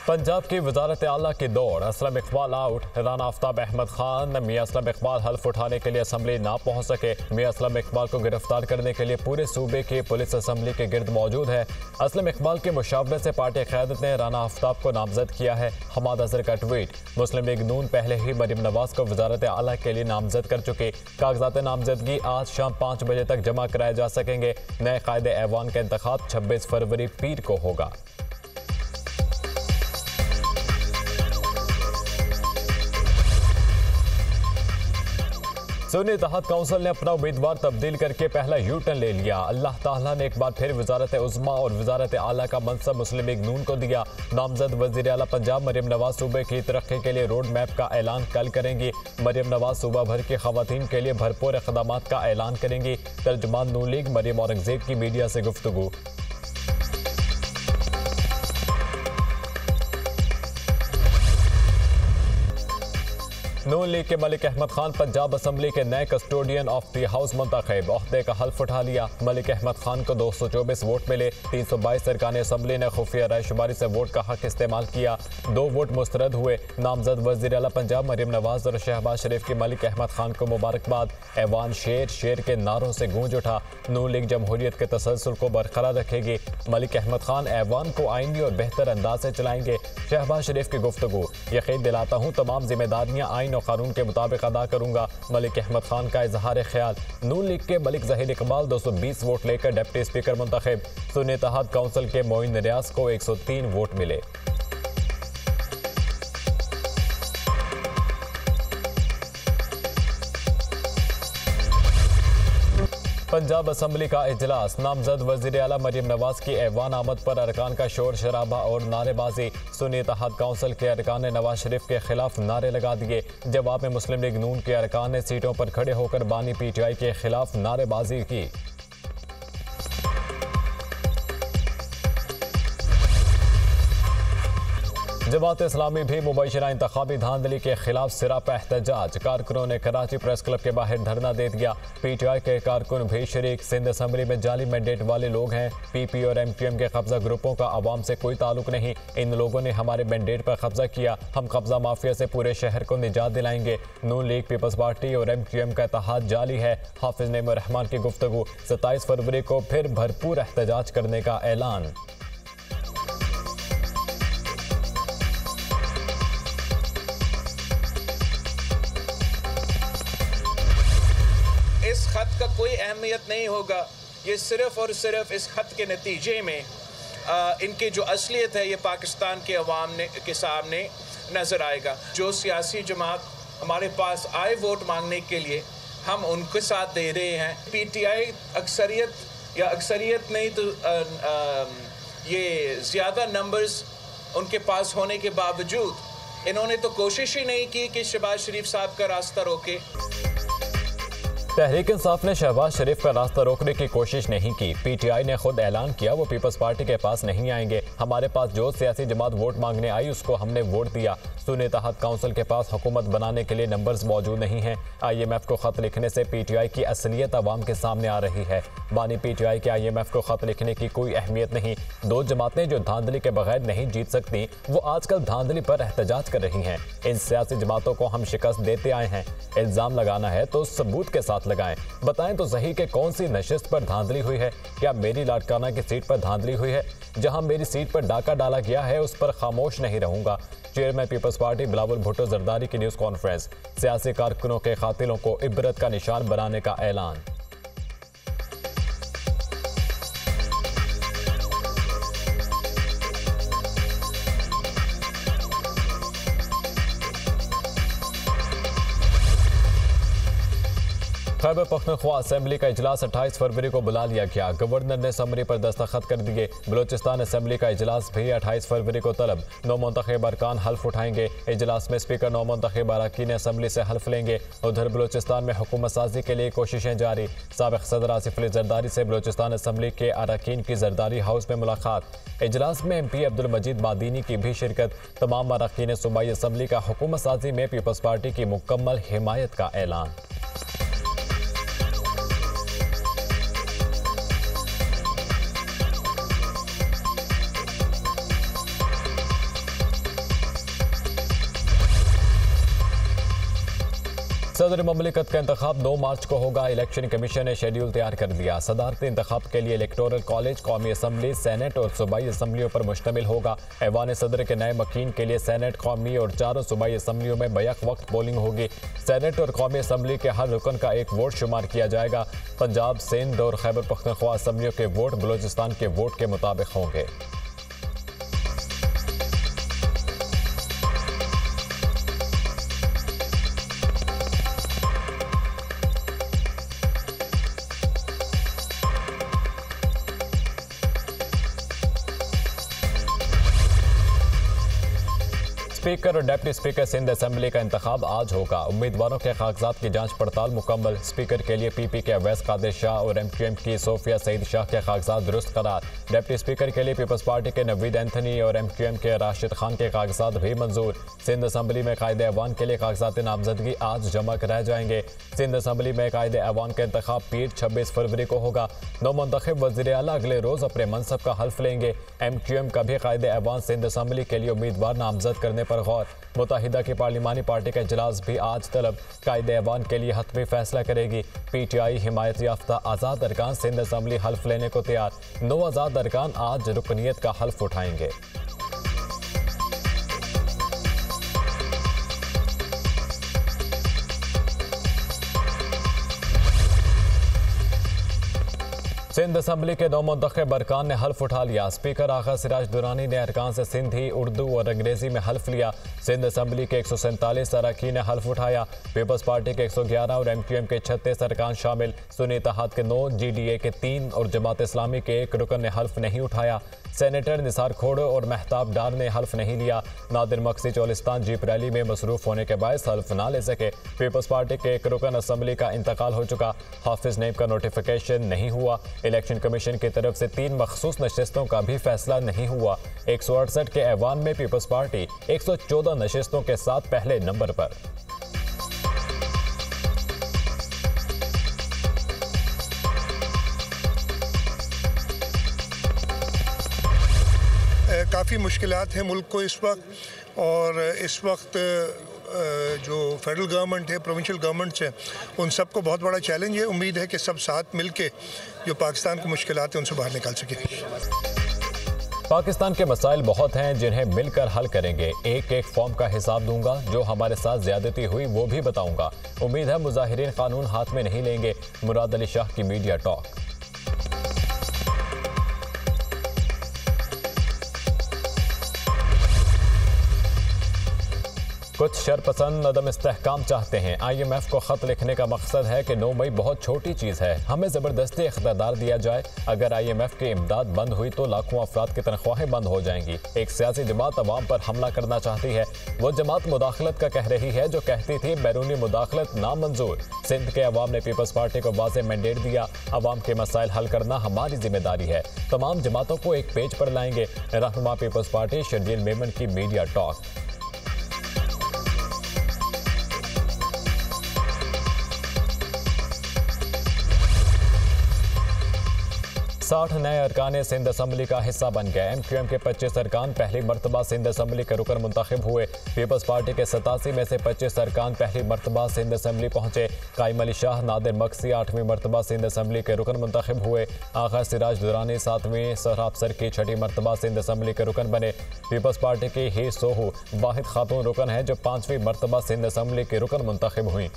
पंजाब की वजारत आला की दौड़, असलम इकबाल आउट। राना आफ्ताब अहमद खान, मियां असलम इकबाल हल्फ उठाने के लिए असम्बली ना पहुंच सके। मियां असलम इकबाल को गिरफ्तार करने के लिए पूरे सूबे की पुलिस असम्बली के गिर्द मौजूद है। असलम इकबाल की मुशावरत से पार्टी क़यादत ने राना आफ्ताब को नामजद किया है। हमाद अजहर का ट्वीट। मुस्लिम लीग नून पहले ही मरीम नवाज को वजारत आला के लिए नामजद कर चुकी। कागजात नामजदगी आज शाम 5 बजे तक जमा कराए जा सकेंगे। नए कायदे ऐवान का इंतखाब 26 फरवरी पीर को होगा। सुन्नी इत्तेहाद काउंसिल ने अपना उम्मीदवार तब्दील करके पहला यू टर्न ले लिया। अल्लाह ताला ने एक बार फिर वजारत उज़्मा और वजारत आला का मनसब मुस्लिम लीग नून को दिया। नामजद वज़ीर आला पंजाब मरीम नवाज सूबे की तरक्की के लिए रोड मैप का ऐलान कल करेंगी। मरीम नवाज सूबा भर की खवातीन के लिए भरपूर इक़दामात का ऐलान करेंगी। तर्जुमान नून लीग मरीम औरंगजेब की मीडिया से गुफ्तगू। नून लीग के मलिक अहमद खान पंजाब असम्बली के नए कस्टोडियन ऑफ द हाउस मुंतखब। ओहदे का हल्फ उठा लिया। मलिक अहमद खान को 224 वोट मिले। 322 अरकान असम्बली ने खुफिया रायशुमारी से वोट का हक इस्तेमाल किया। 2 वोट मुस्तरद हुए। नामजद वज़ीर आला पंजाब मरीम नवाज और शहबाज शरीफ की मलिक अहमद खान को मुबारकबाद। ऐवान शेर शेर के नारों से गूंज उठा। नून लीग जमहूरियत के तसलसल को बरकरार रखेगी। मलिक अहमद खान ऐवान को आईनी और बेहतर अंदाज से चलाएंगे। शहबाज शरीफ की गुफ्तगू। यकीन दिलाता हूँ तमाम जिम्मेदारियाँ आइन और कानून के मुताबिक अदा करूंगा। मलिक अहमद खान का इजहार ख्याल। नून लीग के मलिक ज़हीर इकबाल 220 वोट लेकर डिप्टी स्पीकर मुंतखब। सुन्नी इत्तेहाद काउंसिल के मोइन रियाज को 103 वोट मिले। पंजाब असम्बली का इजलास। नामजद वज़ीर आला मरीम नवाज की ऐवान आमद पर अरकान का शोर शराबा और नारेबाजी। सुन्नी इत्तेहाद काउंसिल के अरकान ने नवाज शरीफ के खिलाफ नारे लगा दिए। जवाब में मुस्लिम लीग नून के अरकान ने सीटों पर खड़े होकर बानी PTI के खिलाफ नारेबाजी की। जमात इस्लामी भी मुबैशरा इंतखाबी धांधली के खिलाफ सिरापा एहतजाज। कारकुनों ने कराची प्रेस क्लब के बाहर धरना दे दिया। PTI के कारकुन भी शरीक। सिंध असम्बली में जाली मैंडेट वाले लोग हैं। PP और MQM के कब्जा ग्रुपों का आवाम से कोई ताल्लुक नहीं। इन लोगों ने हमारे मैंडेट पर कब्जा किया। हम कब्जा माफिया से पूरे शहर को निजात दिलाएंगे। नून लीग, पीपल्स पार्टी और MQM का इत्तेहाद जाली है। हाफिज नईम रहमान की गुफ्तगू। 27 फरवरी को फिर भरपूर एहतजाज करने का ऐलान। इस खत का कोई अहमियत नहीं होगा। ये सिर्फ और सिर्फ इस खत के नतीजे में इनकी जो असलियत है ये पाकिस्तान के अवाम के सामने नज़र आएगा। जो सियासी जमात हमारे पास आए वोट मांगने के लिए, हम उनके साथ दे रहे हैं। PTI अक्सरियत या अक्सरियत नहीं तो ये ज़्यादा नंबर्स उनके पास होने के बावजूद इन्होंने तो कोशिश ही नहीं की कि शहबाज शरीफ साहब का रास्ता रोके। तहरीक इंसाफ ने शहबाज शरीफ का रास्ता रोकने की कोशिश नहीं की। PTI ने खुद ऐलान किया वो पीपल्स पार्टी के पास नहीं आएंगे। हमारे पास जो सियासी जमात वोट मांगने आई उसको हमने वोट दिया। सुन्नी इत्तेहाद काउंसिल के पास हुकूमत बनाने के लिए नंबर्स मौजूद नहीं हैं। IMF को खत लिखने से PTI की असलियत अवाम के सामने आ रही है। बानी PTI के IMF को खत लिखने की कोई अहमियत नहीं। 2 जमातें जो धांधली के बगैर नहीं जीत सकती वो आजकल धांधली पर एहतजाज कर रही हैं। इन सियासी जमातों को हम शिकस्त देते आए हैं। इल्ज़ाम लगाना है तो सबूत के साथ लगाएं। बताएं तो सही कि कौन सी नशिस्त पर धांधली हुई है। क्या मेरी लाड़काना की सीट पर धांधली हुई है? जहां मेरी सीट पर डाका डाला गया है उस पर खामोश नहीं रहूंगा। Chairman peoples party Bilawal Bhutto Zardari की न्यूज़ कॉन्फ्रेंस। सियासी कारकुनों के कातिलों को इबरत का निशान बनाने का ऐलान। खैबर पख्तूनख्वा असेंबली का इजलास 28 फरवरी को बुला लिया गया। गवर्नर ने समरी पर दस्तखत कर दिए। बलोचिस्तान असेंबली का इजलास भी 28 फरवरी को तलब। 9 मुंतखब अरकान हल्फ उठाएंगे। इजलास में स्पीकर 9 मुंतखब अरकान असेंबली से हल्फ लेंगे। उधर बलोचिस्तान में हुकूमत साजी के लिए कोशिशें जारी। साबिक सदर आसिफ अली जरदारी से बलोचिस्तान असेंबली के अरकान की जरदारी हाउस में मुलाकात। इजलास में MP अब्दुल मजीद मादीनी की भी शिरकत। तमाम अरकान सूबाई असेंबली का हुकूमत साजी में पीपल्स पार्टी की मुकम्मल हिमायत का ऐलान। सदर ममलिकत का इंतखाब 9 मार्च को होगा। इलेक्शन कमीशन ने शेड्यूल तैयार कर दिया। सदारती इंतखाब के लिए इलेक्टोरल कॉलेज, कौमी असम्बली, सेनेट और सूबाई असम्बलियों पर मुश्तमिल होगा। ऐवान सदर के नए मकीन के लिए सेनेट, कौमी और चारों सूबाई असम्बलियों में बैक वक्त पोलिंग होगी। सेनेट और कौमी असम्बली के हर रुकन का एक वोट शुमार किया जाएगा। पंजाब, सिंध और खैबर पख्तूनख्वा असम्बलियों के वोट बलूचिस्तान के वोट के मुताबिक होंगे। स्पीकर और डिप्टी स्पीकर सिंध असेंबली का इंतखाब आज होगा। उम्मीदवारों के कागजात की जांच पड़ताल मुकम्मल। स्पीकर के लिए पीपी के अवैस कादिर शाह और एमक्यूएम की सोफिया सईद शाह के कागजात दुरुस्त करार। डिप्टी स्पीकर के लिए पीपल्स पार्टी के नवीद एंथनी और एमक्यूएम के राशिद खान के कागजात भी मंजूर। सिंध असेंबली में कायदे ऐवान के लिए कागजात नामजदगी आज जमा कराए जाएंगे। सिंध असेंबली में कायदे ऐवान का इंतखाब पीर 26 फरवरी को होगा। नौ मुंतखब वज़ीर आला अगले रोज अपने मनसब का हल्फ लेंगे। एमक्यूएम का भी कायदे ऐवान सिंध असेंबली के लिए उम्मीदवार नामजद करने पर गौर। मुत्तहिदा की पार्लिमानी पार्टी का इजलास भी आज तलब कायदे ऐवान के लिए हतमी फैसला करेगी। पीटीआई हिमायत याफ्ता आज़ाद अरकान सिंध असेंबली हल्फ लेने को तैयार। 9 आज़ाद अरकान आज रुकनीत का हल्फ उठाएंगे। सिंध असेंबली के 9 मुंतखब अरकान ने हल्फ उठा लिया। स्पीकर आगा सिराज दुरानी ने अरकान से सिंधी, उर्दू और अंग्रेजी में हल्फ लिया। सिंध असेंबली के 147 अरकान ने हल्फ उठाया। पीपल्स पार्टी के 111 और एमक्यूएम के 36 अरकान शामिल। सुन्नी इत्तेहाद के 9, जीडीए के 3 और जमात इस्लामी के 1 रुकन ने हल्फ नहीं उठाया। सेनेटर निसार खोड़ो और महताब डार ने हल्फ नहीं लिया। नादिर मक्सी चोलिस्तान जीप रैली में मसरूफ होने के बायस हल्फ ना ले सके। पीपल्स पार्टी के 1 रुकन असेंबली का इंतकाल हो चुका। हाफिज नईब का नोटिफिकेशन नहीं हुआ। इलेक्शन कमीशन की तरफ से 3 मखसूस नशिस्तों का भी फैसला नहीं हुआ। 168 के ऐवान में पीपल्स पार्टी 114 नशिस्तों के साथ पहले नंबर पर। काफ़ी मुश्किलात हैं मुल्क को इस वक्त, और इस वक्त जो फेडरल गवर्नमेंट है, प्रोविंशियल गवर्नमेंट्स हैं, उन सबको बहुत बड़ा चैलेंज है। उम्मीद है कि सब साथ मिलके जो पाकिस्तान को मुश्किलात हैं उनसे बाहर निकाल सकें। पाकिस्तान के मसाइल बहुत हैं जिन्हें मिलकर हल करेंगे। एक एक फॉर्म का हिसाब दूंगा। जो हमारे साथ ज्यादती हुई वो भी बताऊंगा। उम्मीद है मुजाहिरीन कानून हाथ में नहीं लेंगे। मुराद अली शाह की मीडिया टॉक। कुछ शरपसंद अदम इस्तेहकाम चाहते हैं। IMF को खत लिखने का मकसद है कि 9 मई बहुत छोटी चीज़ है, हमें ज़बरदस्ती इख्तियार दिया जाए। अगर IMF की इमदाद बंद हुई तो लाखों अफराद की तनख्वाहें बंद हो जाएंगी। एक सियासी जमात अवाम पर हमला करना चाहती है। वो जमात मुदाखलत का कह रही है जो कहती थी बैरूनी मुदाखलत नामंजूर। सिंध के अवाम ने पीपल्स पार्टी को वाज़ेह मैंडेट दिया। अवाम के मसाइल हल करना हमारी जिम्मेदारी है। तमाम जमातों को एक पेज पर लाएंगे। रहनुमा पीपल्स पार्टी शर्जील मेमन की मीडिया टॉक। 60 नए अरकान सिंध असेंबली का हिस्सा बन गए। एमक्यूएम के 25 अरकान पहली मरतबा सिंध असेंबली के रुकन मुंतखब हुए। पीपल्स पार्टी के 87 में से 25 अरकान पहली मरतबा सिंध असेंबली पहुंचे। कायम अली शाह, नादिर मक्सी 8वीं मरतबा सिंध असेंबली के रुकन मुंतखब हुए। आगा सिराज दुरानी 7वीं, सहरा अफसर की 6ठी मरतबा सिंध असेंबली के रुकन बने। पीपल्स पार्टी की ही सोहू वाहिद खातून रुकन है जो 5वीं मरतबा सिंध असेंबली के रुकन मुंतखब हुई।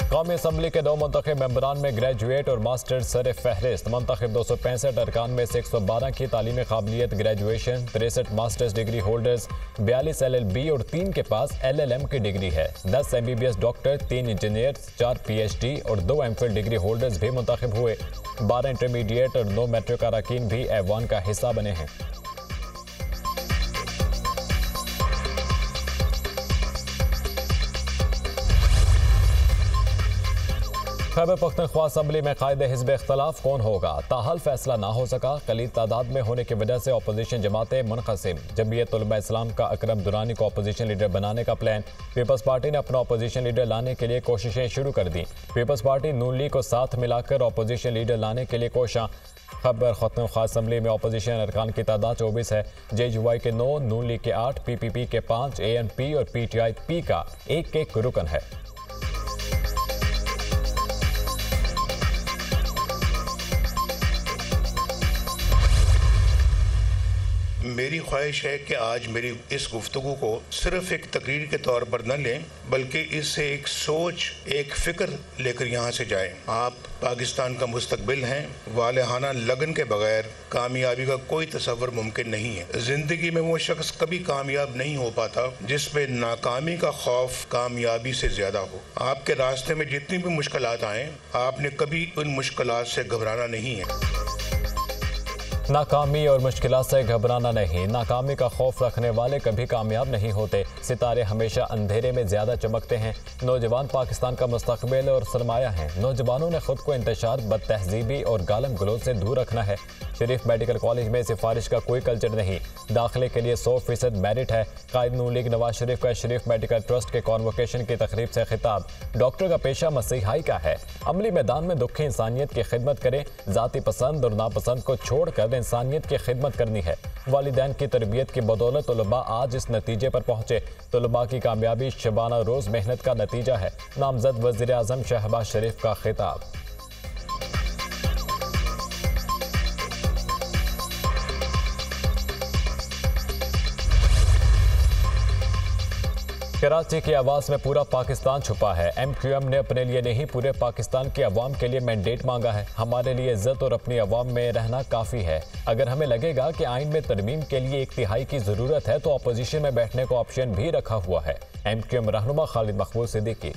कौमी असम्बली के 9 मुंतखब मेंबरान में ग्रेजुएट और मास्टर सर फहरिस्त। मुंतखब 265 अरकान में से 112 की तालीमी काबिलियत graduation, 63 masters degree holders, 42 LLB और 3 के पास LLM की डिग्री है। 10 MBBS डॉक्टर, 3 इंजीनियर्स, 4 PhD और 2 MPhil डिग्री होल्डर्स भी मुंतखब हुए। 12 इंटरमीडिएट और 9 मैट्रिक अरकान भी ऐवान का हिस्सा बने हैं। खैबर पख्तूनख्वा असम्बली में कायदे हिज़्ब इख्तलाफ कौन होगा, ताहाल फैसला ना हो सका। कलील तादाद में होने की वजह से अपोजिशन जमातें मुनक़सिम। जमीयत उलमा इस्लाम का अकरम दुरानी को अपोजिशन लीडर बनाने का प्लान। पीपल्स पार्टी ने अपना अपोजिशन लीडर लाने के लिए कोशिशें शुरू कर दी। पीपल्स पार्टी नून लीग को साथ मिलाकर अपोजिशन लीडर लाने के लिए कोशां। खैबर पख्तूनख्वा असम्बली में अपोजिशन अरकान की तादाद 24 है। JUI के 9, नून लीग के 8, PPP के 5, ANP और PTI P का एक रुकन है। मेरी ख्वाहिश है कि आज मेरी इस गुफ्तगू को सिर्फ एक तकरीर के तौर पर न लें, बल्कि इससे एक सोच, एक फ़िक्र लेकर यहाँ से जाएं। आप पाकिस्तान का मुस्तकबिल हैं। वालेहाना लगन के बगैर कामयाबी का कोई तसव्वुर मुमकिन नहीं है। ज़िंदगी में वो शख्स कभी कामयाब नहीं हो पाता जिस पे नाकामी का खौफ कामयाबी से ज़्यादा हो। आपके रास्ते में जितनी भी मुश्किलात आएँ, आपने कभी उन मुश्किलात से घबराना नहीं है। नाकामी और मुश्किलात से घबराना नहीं। नाकामी का खौफ रखने वाले कभी कामयाब नहीं होते। सितारे हमेशा अंधेरे में ज़्यादा चमकते हैं। नौजवान पाकिस्तान का मुस्तकबिल और सरमाया हैं। नौजवानों ने खुद को इंतशार, बदतहजीबी और गालम गलोच से दूर रखना है। शरीफ मेडिकल कॉलेज में सिफारिश का कोई कल्चर नहीं। दाखिले के लिए 100% मेरिट है। कायद नून लीग नवाज शरीफ का शरीफ मेडिकल ट्रस्ट के कॉन्वोकेशन की तकरीब से खिताब। डॉक्टर का पेशा मसीहाई का है। अमली मैदान में दुखी इंसानियत की खिदमत करें। ज़ाती पसंद और नापसंद को छोड़ कर इंसानियत की खिदमत करनी है। वालिदैन की तरबियत की बदौलत तलबा आज इस नतीजे पर पहुंचे। तलबा की कामयाबी शबाना रोज मेहनत का नतीजा है। नामजद वज़ीर आज़म शहबाज शरीफ का खिताब। कराची की आवाज़ में पूरा पाकिस्तान छुपा है। MQM ने अपने लिए नहीं, पूरे पाकिस्तान की अवाम के लिए मैंडेट मांगा है। हमारे लिए इज्जत और अपनी अवाम में रहना काफ़ी है। अगर हमें लगेगा कि आइन में तरमीम के लिए 1 तिहाई की ज़रूरत है तो अपोजिशन में बैठने को ऑप्शन भी रखा हुआ है। MQM रहनुमा खालिद मकबूल सिद्दीकी।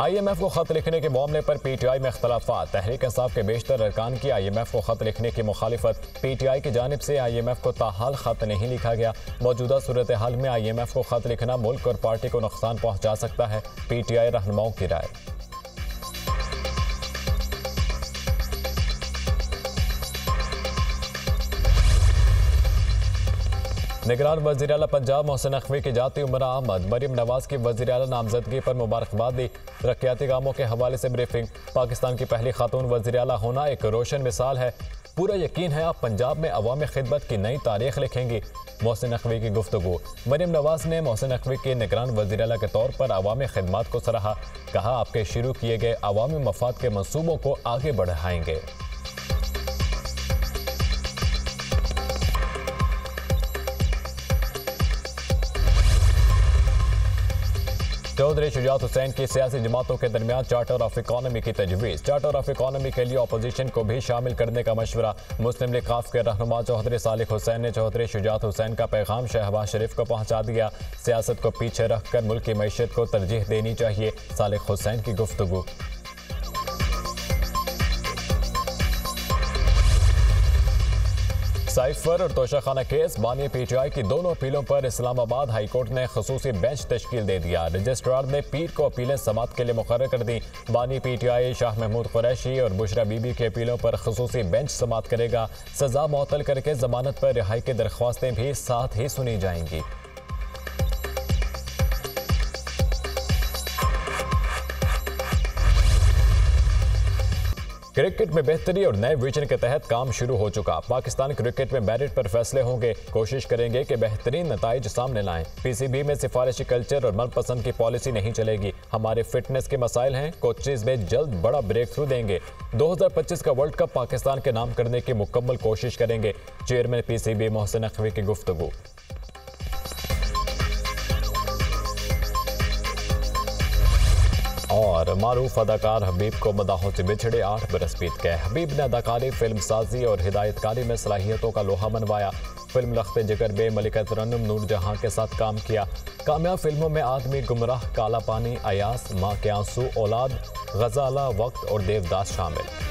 IMF को खत लिखने के मामले पर PTI में इख्तलाफात। तहरीक इंसाफ के बेशतर अरकान की IMF को खत लिखने की मुखालिफत। PTI की जानिब से IMF को ताहाल खत नहीं लिखा गया। मौजूदा सूरत हाल में IMF को खत लिखना मुल्क और पार्टी को नुकसान पहुंचा सकता है। PTI रहनुमाओं की राय। निगरान वज़ीर आला पंजाब मोहसिन नकवी की जाती उमरा आमद। मरीम नवाज की वज़ीर आला नामजदगी पर मुबारकबाद दी। तरक्याती कामों के हवाले से ब्रीफिंग। पाकिस्तान की पहली खातून वज़ीर आला होना एक रोशन मिसाल है। पूरा यकीन है आप पंजाब में अवामी खिदमत की नई तारीख लिखेंगी। मोहसिन नकवी की गुफ्तगू। मरीम नवाज ने मोहसिन नकवी के निगरान वज़ीर आला के तौर पर अवामी खिदमत को सराहा। कहा आपके शुरू किए गए अवामी मफाद के मंसूबों को आगे बढ़ाएंगे। चौधरी शुजात हुसैन की सियासी जमातों के दरमियान चार्टर ऑफ इकॉनमी की तजवीज़। चार्टर ऑफ इकॉनमी के लिए अपोजिशन को भी शामिल करने का मशवरा। मुस्लिम लीग काफ के रहनुमा चौधरी सालिक हुसैन ने चौधरी शुजात हुसैन का पैगाम शहबाज शरीफ को पहुंचा दिया। सियासत को पीछे रखकर मुल्क की मईशत को तरजीह देनी चाहिए। सालिक हुसैन की गुफ्तगू। साइफर और तोशाखाना केस। बानी PTI की दोनों अपीलों पर इस्लामाबाद हाईकोर्ट ने खसूसी बेंच तश्कील दे दिया। रजिस्ट्रार ने पीर को अपीलें समाअत के लिए मुकर्रर कर दी। बानी PTI शाह महमूद कुरैशी और बुशरा बीबी की अपीलों पर खसूसी बेंच समाअत करेगा। सजा मुअत्तल करके जमानत पर रिहाई की दरख्वास्तें भी साथ ही सुनी जाएंगी। क्रिकेट में बेहतरी और नए विजन के तहत काम शुरू हो चुका। पाकिस्तान क्रिकेट में मेरिट पर फैसले होंगे। कोशिश करेंगे कि बेहतरीन नताइज सामने लाएं। PCB में सिफारिशी कल्चर और मनपसंद की पॉलिसी नहीं चलेगी। हमारे फिटनेस के मसाइल हैं। कोचेज में जल्द बड़ा ब्रेक थ्रू देंगे। 2025 का वर्ल्ड कप पाकिस्तान के नाम करने की मुकम्मल कोशिश करेंगे। चेयरमैन PCB मोहसिन नकवी की गुफ्तगू। और मारूफ अदाकार हबीब को मदाहों से बिछड़े 8 बरस बीत गए। हबीब ने अदाकारी, फिल्म साजी और हिदायतकारी में सलाहियतों का लोहा मनवाया। फिल्म लख्ते जिगर में मलिका तरन्नुम नूरजहां के साथ काम किया। कामयाब फिल्मों में आदमी गुमराह, काला पानी, अयास, माँ के आंसू, औलाद, गजाला, वक्त और देवदास शामिल।